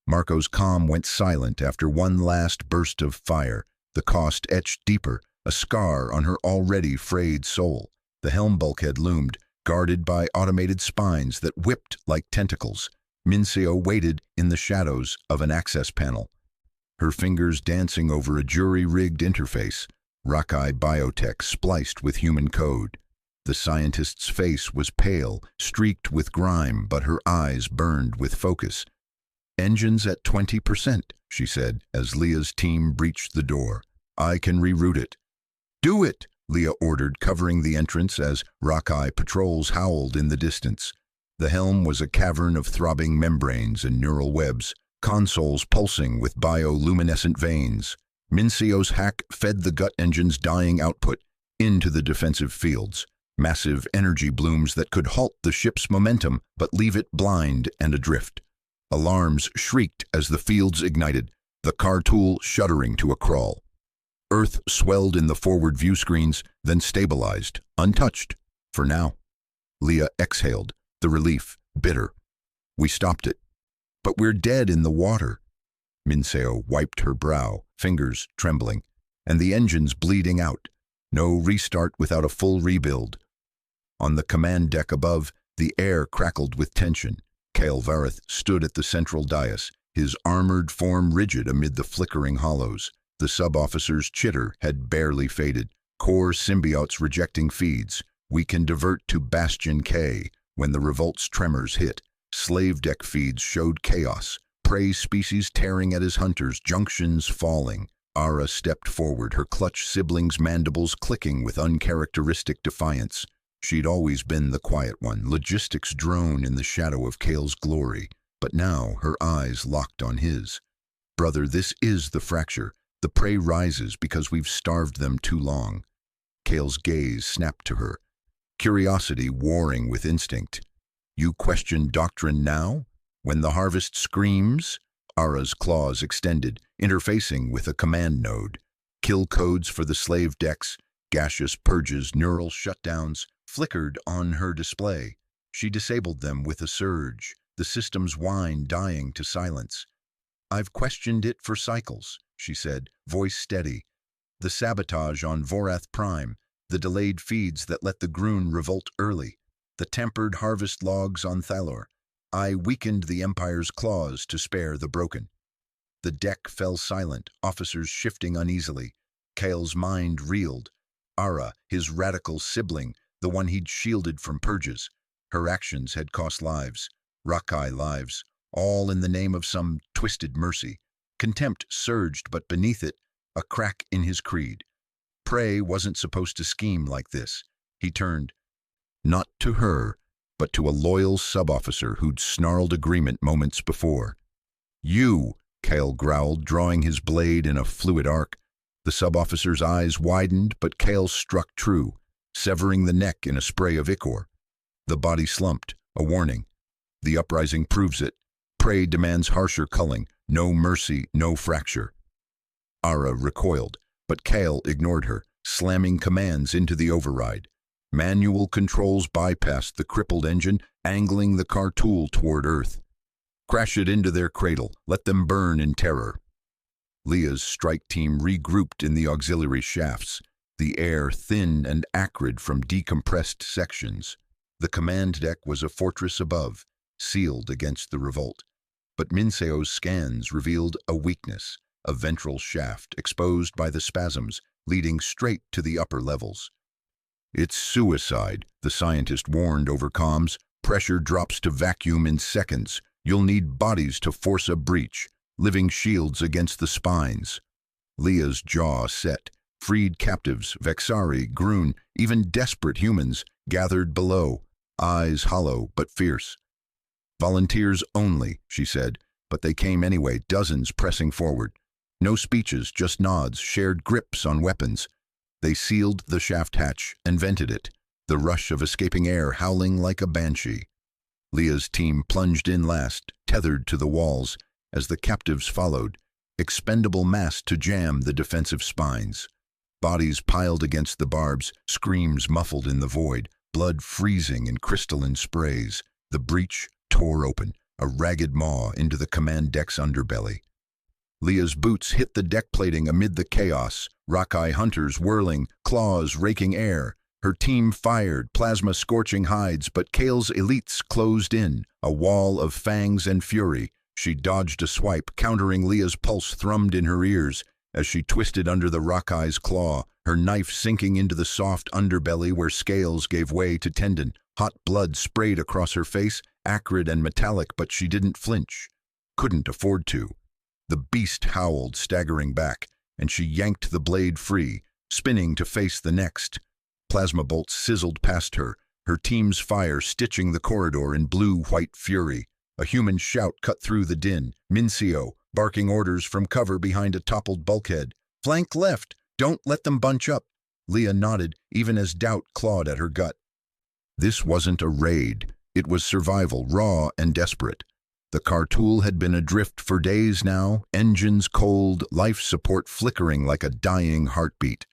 Marco's comm went silent after one last burst of fire, the cost etched deeper, a scar on her already frayed soul. The helm bulkhead loomed, guarded by automated spines that whipped like tentacles. Minseo waited in the shadows of an access panel, her fingers dancing over a jury-rigged interface, Rockeye biotech spliced with human code. The scientist's face was pale, streaked with grime, but her eyes burned with focus. "Engines at 20%, she said, as Leah's team breached the door. "I can reroute it." "Do it," Leah ordered, covering the entrance as Rockeye patrols howled in the distance. The helm was a cavern of throbbing membranes and neural webs, consoles pulsing with bioluminescent veins. Minseo's hack fed the gut engine's dying output into the defensive fields, massive energy blooms that could halt the ship's momentum but leave it blind and adrift. Alarms shrieked as the fields ignited, the Cartool shuddering to a crawl. Earth swelled in the forward view screens, then stabilized, untouched, for now. Leah exhaled, the relief bitter. "We stopped it. But we're dead in the water." Minseo wiped her brow, fingers trembling, and the engines bleeding out. No restart without a full rebuild. On the command deck above, the air crackled with tension. Kale Vareth stood at the central dais, his armored form rigid amid the flickering hollows. The sub-officer's chitter had barely faded, core symbiotes rejecting feeds. "We can divert to Bastion K." When the revolt's tremors hit, slave deck feeds showed chaos, prey species tearing at his hunters, junctions falling. Ara stepped forward, her clutch siblings' mandibles clicking with uncharacteristic defiance. She'd always been the quiet one, logistics drone in the shadow of Kale's glory, but now her eyes locked on his. "Brother, this is the fracture. The prey rises because we've starved them too long." Kale's gaze snapped to her, curiosity warring with instinct. "You question doctrine now? When the harvest screams?" Ara's claws extended, interfacing with a command node. Kill codes for the slave decks, gaseous purges, neural shutdowns, flickered on her display. She disabled them with a surge, the system's whine dying to silence. "I've questioned it for cycles," she said, voice steady. "The sabotage on Vorath Prime, the delayed feeds that let the Groon revolt early, the tempered harvest logs on Thalor. I weakened the Empire's claws to spare the broken." The deck fell silent, officers shifting uneasily. Kale's mind reeled. Ara, his radical sibling, the one he'd shielded from purges. Her actions had cost lives, Rockeye lives, all in the name of some twisted mercy. Contempt surged, but beneath it, a crack in his creed. Prey wasn't supposed to scheme like this. He turned, not to her, but to a loyal sub-officer who'd snarled agreement moments before. "You," Kale growled, drawing his blade in a fluid arc. The sub-officer's eyes widened, but Kale struck true, severing the neck in a spray of ichor. The body slumped, a warning. The uprising proves it. Prey demands harsher culling, no mercy, no fracture. Ara recoiled, but Kale ignored her, slamming commands into the override. Manual controls bypassed the crippled engine, angling the Cartool toward Earth. "Crash it into their cradle, let them burn in terror." Leah's strike team regrouped in the auxiliary shafts, the air thin and acrid from decompressed sections. The command deck was a fortress above, sealed against the revolt. But Minseo's scans revealed a weakness, a ventral shaft exposed by the spasms, leading straight to the upper levels. "It's suicide," the scientist warned over comms. "Pressure drops to vacuum in seconds. You'll need bodies to force a breach, living shields against the spines." Leah's jaw set. Freed captives, Vexari, Groon, even desperate humans, gathered below, eyes hollow but fierce. "Volunteers only," she said, but they came anyway, dozens pressing forward. No speeches, just nods, shared grips on weapons. They sealed the shaft hatch and vented it, the rush of escaping air howling like a banshee. Leah's team plunged in last, tethered to the walls, as the captives followed, expendable mass to jam the defensive spines. Bodies piled against the barbs, screams muffled in the void, blood freezing in crystalline sprays. The breach tore open, a ragged maw into the command deck's underbelly. Leah's boots hit the deck plating amid the chaos, Rockeye hunters whirling, claws raking air. Her team fired, plasma scorching hides, but Kale's elites closed in, a wall of fangs and fury. She dodged a swipe, countering Leah's pulse thrummed in her ears as she twisted under the Rockey's claw, her knife sinking into the soft underbelly where scales gave way to tendon. Hot blood sprayed across her face, acrid and metallic, but she didn't flinch. Couldn't afford to. The beast howled, staggering back, and she yanked the blade free, spinning to face the next. Plasma bolts sizzled past her, her team's fire stitching the corridor in blue-white fury. A human shout cut through the din. Mincio, barking orders from cover behind a toppled bulkhead. "Flank left! Don't let them bunch up!" Leah nodded, even as doubt clawed at her gut. This wasn't a raid. It was survival, raw and desperate. The Cartool had been adrift for days now, engines cold, life support flickering like a dying heartbeat.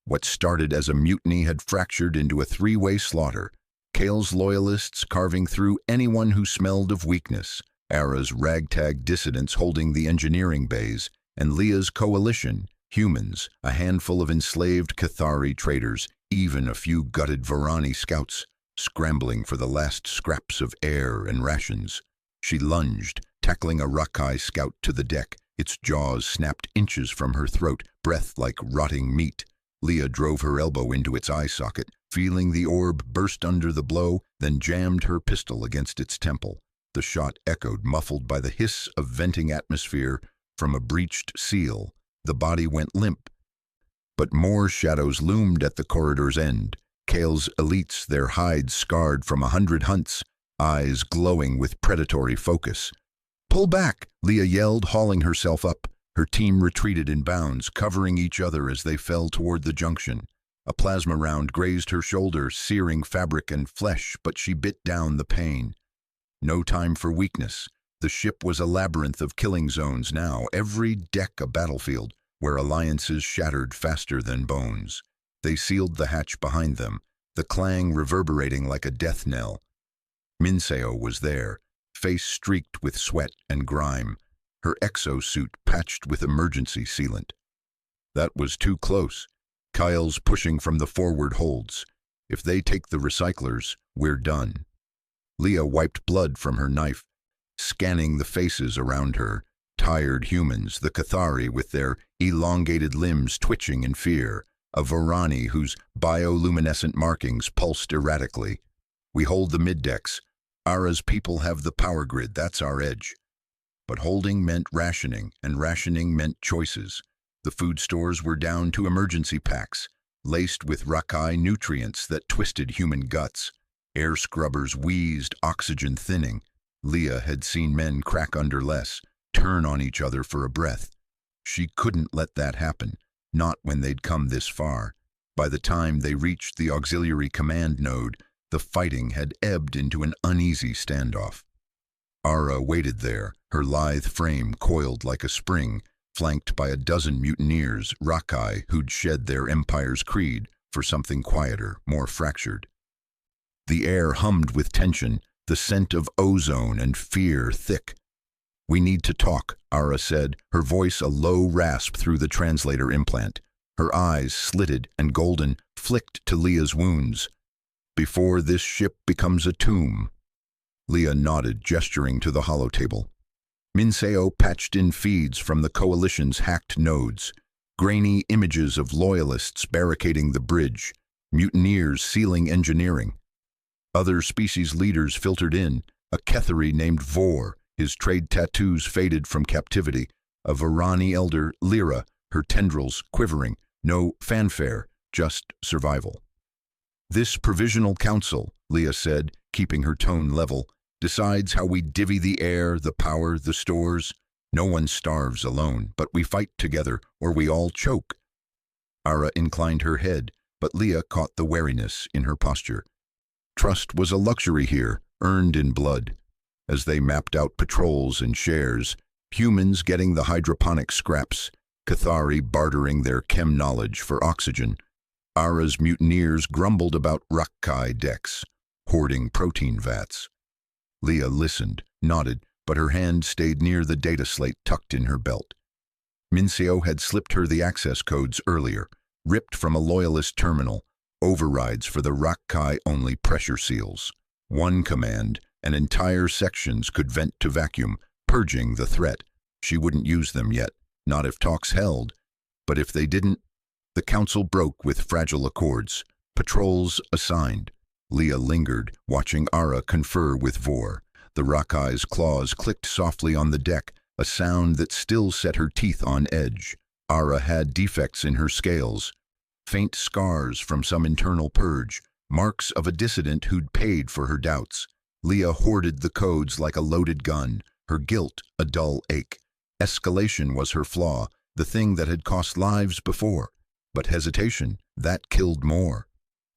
What started as a mutiny had fractured into a three-way slaughter. Kale's loyalists carving through anyone who smelled of weakness, Ara's ragtag dissidents holding the engineering bays, and Leah's coalition, humans, a handful of enslaved Cathari traders, even a few gutted Varani scouts, scrambling for the last scraps of air and rations. She lunged, tackling a Rockeye scout to the deck, its jaws snapped inches from her throat, breath like rotting meat. Leah drove her elbow into its eye socket, feeling the orb burst under the blow, then jammed her pistol against its temple. The shot echoed, muffled by the hiss of venting atmosphere from a breached seal. The body went limp. But more shadows loomed at the corridor's end. Kale's elites, their hides scarred from 100 hunts, eyes glowing with predatory focus. "Pull back!" Leah yelled, hauling herself up. Her team retreated in bounds, covering each other as they fell toward the junction. A plasma round grazed her shoulder, searing fabric and flesh, but she bit down the pain. No time for weakness. The ship was a labyrinth of killing zones now, every deck a battlefield, where alliances shattered faster than bones. They sealed the hatch behind them, the clang reverberating like a death knell. Minseo was there, face streaked with sweat and grime, her exosuit patched with emergency sealant. That was too close. Kyle's pushing from the forward holds. If they take the recyclers, we're done. Leah wiped blood from her knife, scanning the faces around her. Tired humans, the Cathari with their elongated limbs twitching in fear, a Varani whose bioluminescent markings pulsed erratically. We hold the middecks. Ara's people have the power grid, that's our edge. But holding meant rationing, and rationing meant choices. The food stores were down to emergency packs, laced with Rockeye nutrients that twisted human guts. Air scrubbers wheezed, oxygen thinning. Leah had seen men crack under less, turn on each other for a breath. She couldn't let that happen, not when they'd come this far. By the time they reached the auxiliary command node, the fighting had ebbed into an uneasy standoff. Ara waited there, her lithe frame coiled like a spring, flanked by a dozen mutineers, Rockeye, who'd shed their empire's creed for something quieter, more fractured. The air hummed with tension, the scent of ozone and fear thick. "We need to talk," Ara said, her voice a low rasp through the translator implant. Her eyes, slitted and golden, flicked to Leah's wounds. "Before this ship becomes a tomb." Leah nodded, gesturing to the holotable. Minseo patched in feeds from the Coalition's hacked nodes, grainy images of loyalists barricading the bridge, mutineers sealing engineering. Other species leaders filtered in, a Cathari named Vor, his trade tattoos faded from captivity, a Varani elder, Lyra, her tendrils quivering, no fanfare, just survival. "This provisional council," Leah said, keeping her tone level, "decides how we divvy the air, the power, the stores. No one starves alone, but we fight together, or we all choke." Ara inclined her head, but Leah caught the wariness in her posture. Trust was a luxury here, earned in blood. As they mapped out patrols and shares, humans getting the hydroponic scraps, Cathari bartering their chem knowledge for oxygen, Ara's mutineers grumbled about Rockeye decks, hoarding protein vats. Leah listened, nodded, but her hand stayed near the data slate tucked in her belt. Minseo had slipped her the access codes earlier, ripped from a loyalist terminal, overrides for the Rakkai-only pressure seals. One command, and entire sections could vent to vacuum, purging the threat. She wouldn't use them yet, not if talks held. But if they didn't, the council broke with fragile accords. Patrols assigned. Leah lingered, watching Ara confer with Vor. The Rakkai's claws clicked softly on the deck, a sound that still set her teeth on edge. Ara had defects in her scales, faint scars from some internal purge, marks of a dissident who'd paid for her doubts. Leah hoarded the codes like a loaded gun, her guilt a dull ache. Escalation was her flaw, the thing that had cost lives before. But hesitation, that killed more.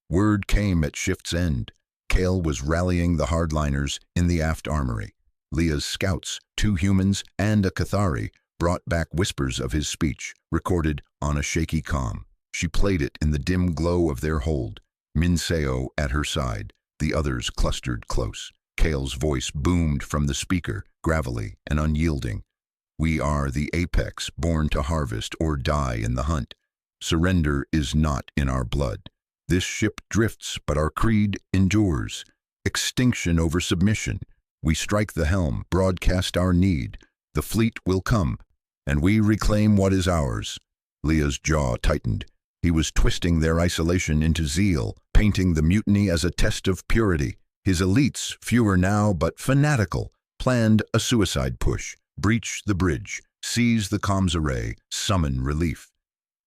Word came at shift's end. Kale was rallying the hardliners in the aft armory. Leah's scouts, 2 humans and a Cathari, brought back whispers of his speech, recorded on a shaky comm. She played it in the dim glow of their hold. Minseo at her side, the others clustered close. Kale's voice boomed from the speaker, gravelly and unyielding. "We are the apex, born to harvest or die in the hunt. Surrender is not in our blood. This ship drifts, but our creed endures. Extinction over submission. We strike the helm, broadcast our need. The fleet will come, and we reclaim what is ours." Leah's jaw tightened. He was twisting their isolation into zeal, painting the mutiny as a test of purity. His elites, fewer now but fanatical, planned a suicide push, breach the bridge, seize the comms array, summon relief.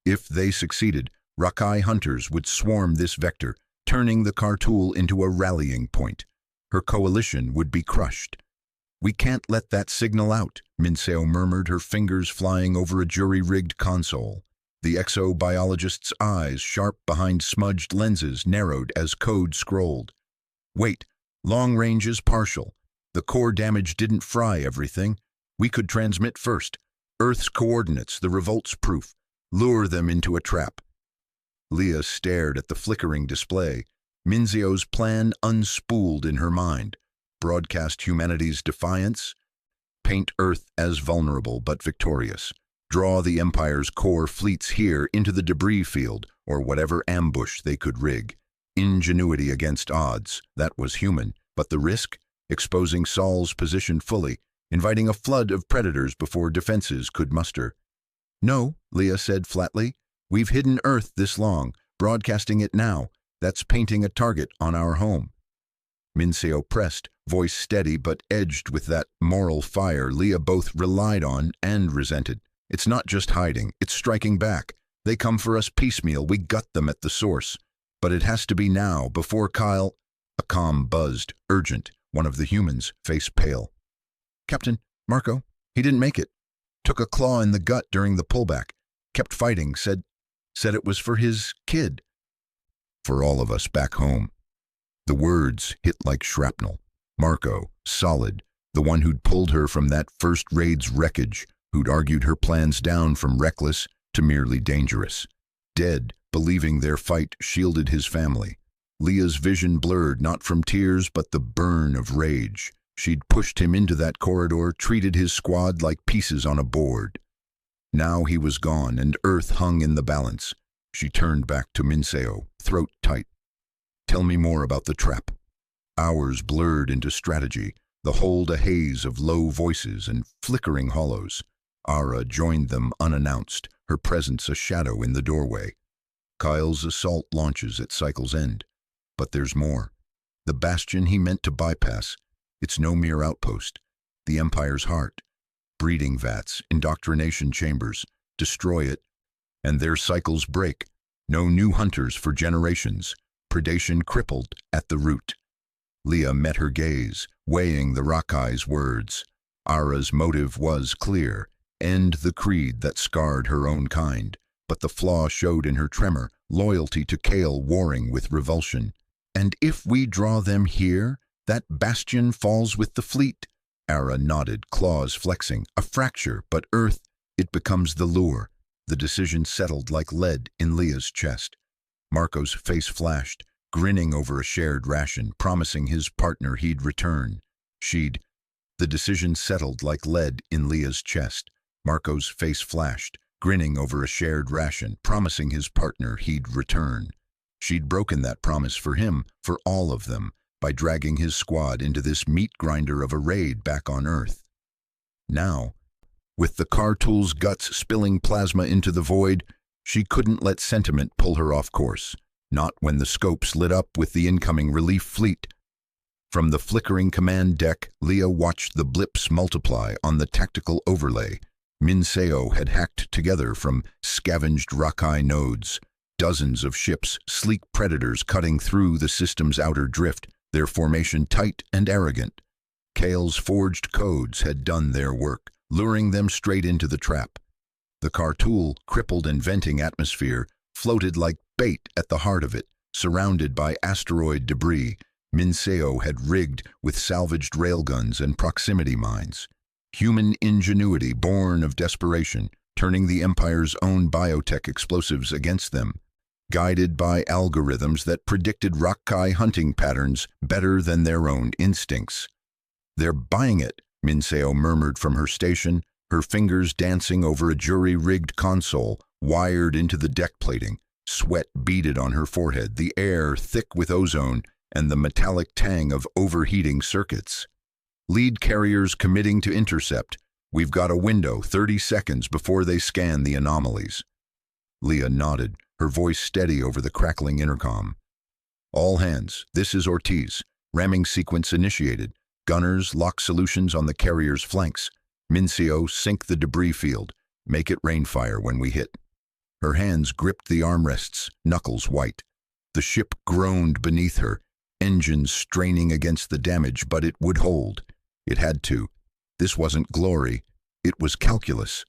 If they succeeded, Rakkai hunters would swarm this vector, turning the Kartul into a rallying point. Her coalition would be crushed. "We can't let that signal out," Minseo murmured, her fingers flying over a jury-rigged console. The exobiologist's eyes, sharp behind smudged lenses, narrowed as code scrolled. "Wait, long range is partial. The core damage didn't fry everything. We could transmit first. Earth's coordinates, the revolt's proof. Lure them into a trap." Leah stared at the flickering display. Minseo's plan unspooled in her mind. Broadcast humanity's defiance. Paint Earth as vulnerable but victorious. Draw the Empire's core fleets here into the debris field, or whatever ambush they could rig. Ingenuity against odds, that was human. But the risk? Exposing Saul's position fully, inviting a flood of predators before defenses could muster. "No," Leah said flatly. "We've hidden Earth this long. Broadcasting it now, that's painting a target on our home." Minseo pressed, voice steady but edged with that moral fire Leah both relied on and resented. "It's not just hiding, it's striking back. They come for us piecemeal, we gut them at the source. But it has to be now, before Kyle—" A comm buzzed, urgent, one of the humans, face pale. "Captain, Marco, he didn't make it. Took a claw in the gut during the pullback. Kept fighting, said it was for his kid." "For all of us back home." The words hit like shrapnel. Marco, solid, the one who'd pulled her from that first raid's wreckage, who'd argued her plans down from reckless to merely dangerous. Dead, believing their fight shielded his family. Leah's vision blurred, not from tears but the burn of rage. She'd pushed him into that corridor, treated his squad like pieces on a board. Now he was gone, and Earth hung in the balance. She turned back to Minseo, throat tight. "Tell me more about the trap." Hours blurred into strategy, the hold a haze of low voices and flickering hollows. Ara joined them unannounced, her presence a shadow in the doorway. Kyle's assault launches at cycle's end. But there's more. The bastion he meant to bypass, it's no mere outpost. The Empire's heart. Breeding vats, indoctrination chambers. Destroy it, and their cycles break. No new hunters for generations. Predation crippled at the root. Leah met her gaze, weighing the Rakkai's words. Ara's motive was clear. End the creed that scarred her own kind. But the flaw showed in her tremor, loyalty to Kale warring with revulsion. "And if we draw them here, that bastion falls with the fleet." Ara nodded, claws flexing. "A fracture, but Earth, it becomes the lure." The decision settled like lead in Leah's chest. Marco's face flashed, grinning over a shared ration, promising his partner he'd return. The decision settled like lead in Leah's chest. Marco's face flashed, grinning over a shared ration, promising his partner he'd return. She'd broken that promise for him, for all of them, by dragging his squad into this meat grinder of a raid back on Earth. Now, with the Cartool's guts spilling plasma into the void, she couldn't let sentiment pull her off course, not when the scopes lit up with the incoming relief fleet. From the flickering command deck, Leah watched the blips multiply on the tactical overlay. Minseo had hacked together from scavenged Rakai nodes, dozens of ships, sleek predators cutting through the system's outer drift, their formation tight and arrogant. Kale's forged codes had done their work, luring them straight into the trap. The Cartool, crippled and venting atmosphere, floated like bait at the heart of it, surrounded by asteroid debris. Minseo had rigged with salvaged railguns and proximity mines. Human ingenuity born of desperation, turning the Empire's own biotech explosives against them. Guided by algorithms that predicted Rakai hunting patterns better than their own instincts. "They're buying it," Minseo murmured from her station, her fingers dancing over a jury-rigged console, wired into the deck plating. Sweat beaded on her forehead, the air thick with ozone and the metallic tang of overheating circuits. "Lead carriers committing to intercept. We've got a window, 30 seconds before they scan the anomalies." Leah nodded, her voice steady over the crackling intercom. "All hands, this is Ortiz. Ramming sequence initiated. Gunners, lock solutions on the carrier's flanks. Minseo, sink the debris field. Make it rain fire when we hit." Her hands gripped the armrests, knuckles white. The ship groaned beneath her, engines straining against the damage, but it would hold. It had to. This wasn't glory. It was calculus.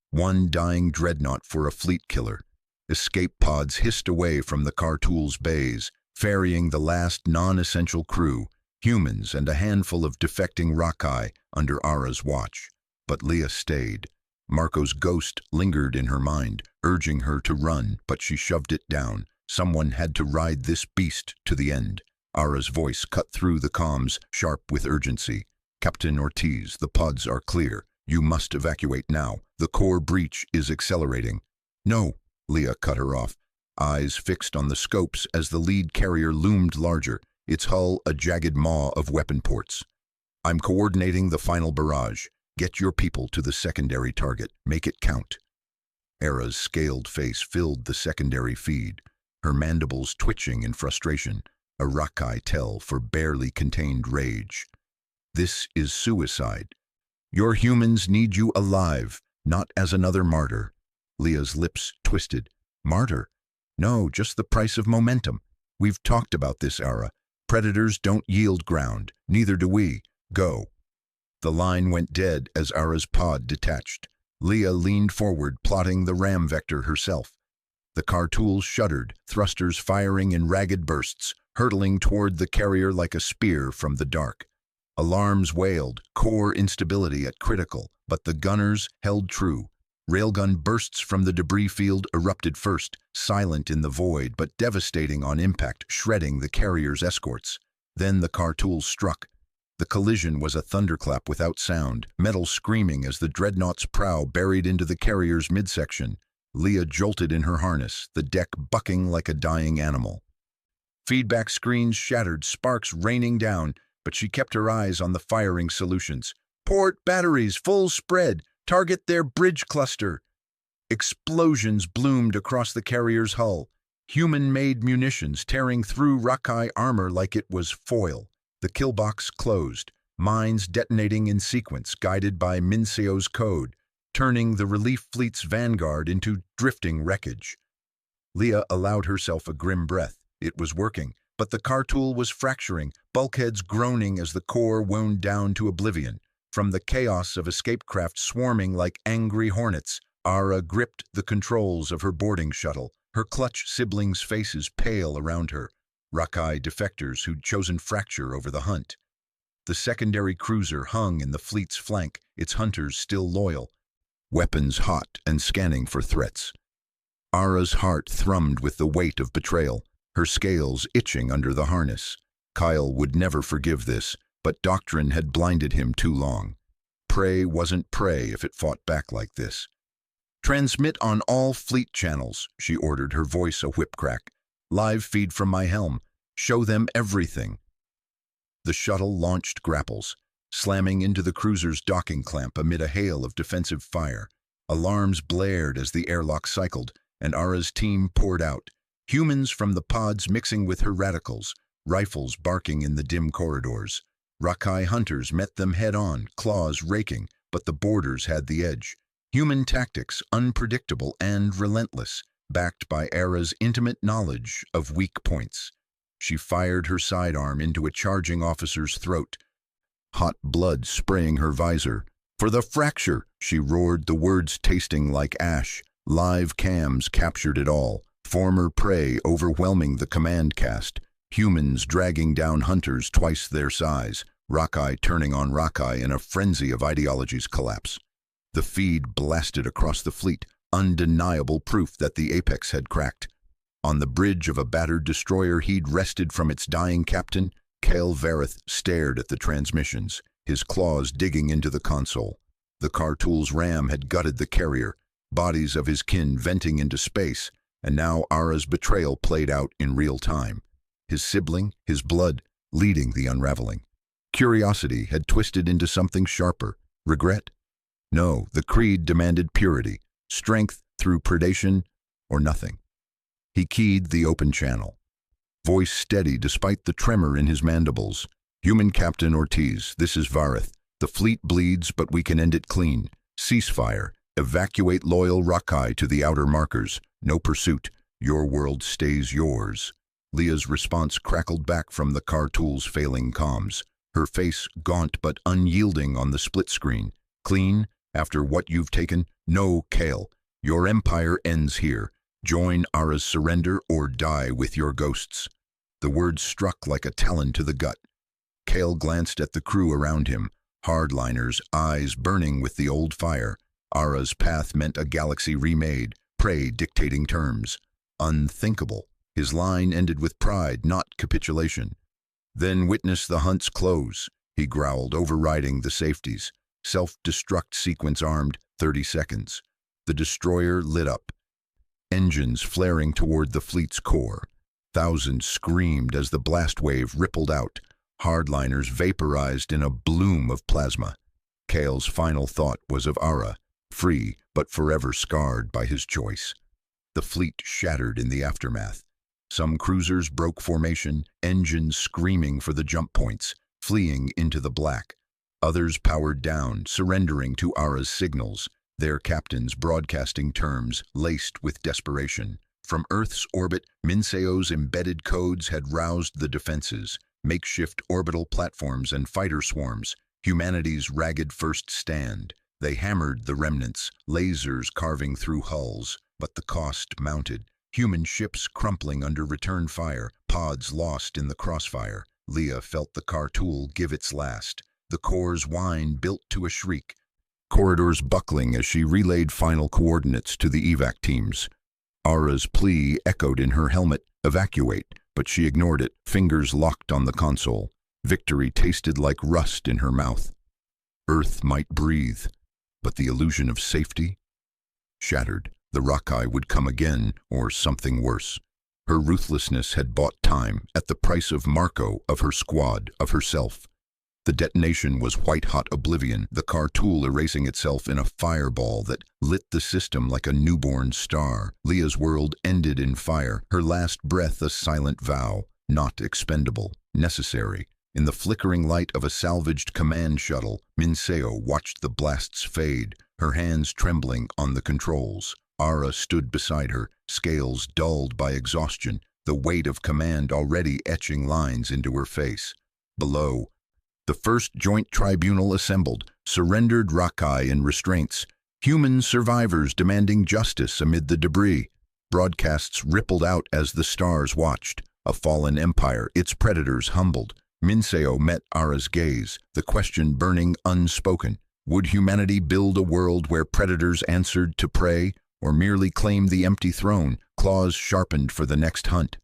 One dying dreadnought for a fleet killer. Escape pods hissed away from the Cartool's bays, ferrying the last non-essential crew, humans and a handful of defecting Rakai, under Ara's watch. But Leah stayed. Marco's ghost lingered in her mind, urging her to run, but she shoved it down. Someone had to ride this beast to the end. Ara's voice cut through the comms, sharp with urgency. "Captain Ortiz, the pods are clear. You must evacuate now. The core breach is accelerating." "No," Leah cut her off, eyes fixed on the scopes as the lead carrier loomed larger, its hull a jagged maw of weapon ports. "I'm coordinating the final barrage. Get your people to the secondary target. Make it count." Ara's scaled face filled the secondary feed, her mandibles twitching in frustration, a Rakai tell for barely contained rage. "This is suicide. Your humans need you alive, not as another martyr." Leah's lips twisted. "Martyr? No, just the price of momentum. We've talked about this, Ara. Predators don't yield ground. Neither do we. Go." The line went dead as Ara's pod detached. Leah leaned forward, plotting the ram vector herself. The Cartool shuddered, thrusters firing in ragged bursts, hurtling toward the carrier like a spear from the dark. Alarms wailed, core instability at critical, but the gunners held true. Railgun bursts from the debris field erupted first, silent in the void but devastating on impact, shredding the carrier's escorts. Then the Cartool struck. The collision was a thunderclap without sound, metal screaming as the dreadnought's prow buried into the carrier's midsection. Leah jolted in her harness, the deck bucking like a dying animal. Feedback screens shattered, sparks raining down, but she kept her eyes on the firing solutions. "Port batteries, full spread. Target their bridge cluster." Explosions bloomed across the carrier's hull. Human-made munitions tearing through Rakai armor like it was foil. The killbox closed, mines detonating in sequence, guided by Minseo's code, turning the relief fleet's vanguard into drifting wreckage. Leah allowed herself a grim breath. It was working, but the Cartool was fracturing, bulkheads groaning as the core wound down to oblivion. From the chaos of escape craft swarming like angry hornets, Ara gripped the controls of her boarding shuttle, her clutch siblings' faces pale around her, Rakai defectors who'd chosen fracture over the hunt. The secondary cruiser hung in the fleet's flank, its hunters still loyal, weapons hot and scanning for threats. Ara's heart thrummed with the weight of betrayal, her scales itching under the harness. Kyle would never forgive this, but doctrine had blinded him too long. Prey wasn't prey if it fought back like this. "Transmit on all fleet channels," she ordered, her voice a whip crack. Live feed from my helm. Show them everything. The shuttle launched grapples, slamming into the cruiser's docking clamp amid a hail of defensive fire. Alarms blared as the airlock cycled, and Ara's team poured out. Humans from the pods mixing with her radicals, rifles barking in the dim corridors. Rakai hunters met them head-on, claws raking, but the boarders had the edge. Human tactics, unpredictable and relentless, backed by Ara's intimate knowledge of weak points. She fired her sidearm into a charging officer's throat, hot blood spraying her visor. "For the fracture!" she roared, the words tasting like ash. Live cams captured it all. Former prey overwhelming the command cast. Humans dragging down hunters twice their size. Rakai turning on Rakai in a frenzy of ideology's collapse. The feed blasted across the fleet, undeniable proof that the apex had cracked. On the bridge of a battered destroyer he'd wrested from its dying captain, Kale Vareth stared at the transmissions, his claws digging into the console. The Cartool's ram had gutted the carrier, bodies of his kin venting into space, and now Ara's betrayal played out in real time. His sibling, his blood, leading the unraveling. Curiosity had twisted into something sharper. Regret? No, the creed demanded purity, strength through predation, or nothing. He keyed the open channel. Voice steady despite the tremor in his mandibles. "Human Captain Ortiz, this is Vareth. The fleet bleeds, but we can end it clean. Ceasefire. Evacuate loyal Rakai to the outer markers. No pursuit. Your world stays yours." Leah's response crackled back from the Cartool's failing comms. Her face gaunt but unyielding on the split screen. "Clean? After what you've taken? No, Kale. Your empire ends here. Join Ara's surrender or die with your ghosts." The words struck like a talon to the gut. Kale glanced at the crew around him, hardliners, eyes burning with the old fire. Ara's path meant a galaxy remade, prey dictating terms. Unthinkable. His line ended with pride, not capitulation. "Then witness the hunt's close," he growled, overriding the safeties. Self-destruct sequence armed, 30 seconds. The destroyer lit up, engines flaring toward the fleet's core. Thousands screamed as the blast wave rippled out. Hardliners vaporized in a bloom of plasma. Kale's final thought was of Ara, free but forever scarred by his choice. The fleet shattered in the aftermath. Some cruisers broke formation, engines screaming for the jump points, fleeing into the black. Others powered down, surrendering to Ara's signals, their captains broadcasting terms laced with desperation. From Earth's orbit, Minseo's embedded codes had roused the defenses, makeshift orbital platforms and fighter swarms, humanity's ragged first stand. They hammered the remnants, lasers carving through hulls, but the cost mounted. Human ships crumpling under return fire, pods lost in the crossfire. Leah felt the Cartool give its last. The core's whine built to a shriek. Corridors buckling as she relayed final coordinates to the evac teams. Ara's plea echoed in her helmet, "Evacuate," but she ignored it, fingers locked on the console. Victory tasted like rust in her mouth. Earth might breathe, but the illusion of safety? Shattered. The Rakai would come again, or something worse. Her ruthlessness had bought time, at the price of Marco, of her squad, of herself. The detonation was white-hot oblivion, the Cartool erasing itself in a fireball that lit the system like a newborn star. Leah's world ended in fire, her last breath a silent vow, not expendable, necessary. In the flickering light of a salvaged command shuttle, Minseo watched the blasts fade, her hands trembling on the controls. Ara stood beside her, scales dulled by exhaustion, the weight of command already etching lines into her face. Below, the first joint tribunal assembled, surrendered Rakai in restraints, human survivors demanding justice amid the debris. Broadcasts rippled out as the stars watched, a fallen empire, its predators humbled. Minseo met Ara's gaze, the question burning unspoken. Would humanity build a world where predators answered to prey, or merely claim the empty throne, claws sharpened for the next hunt?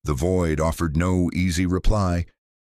The void offered no easy reply,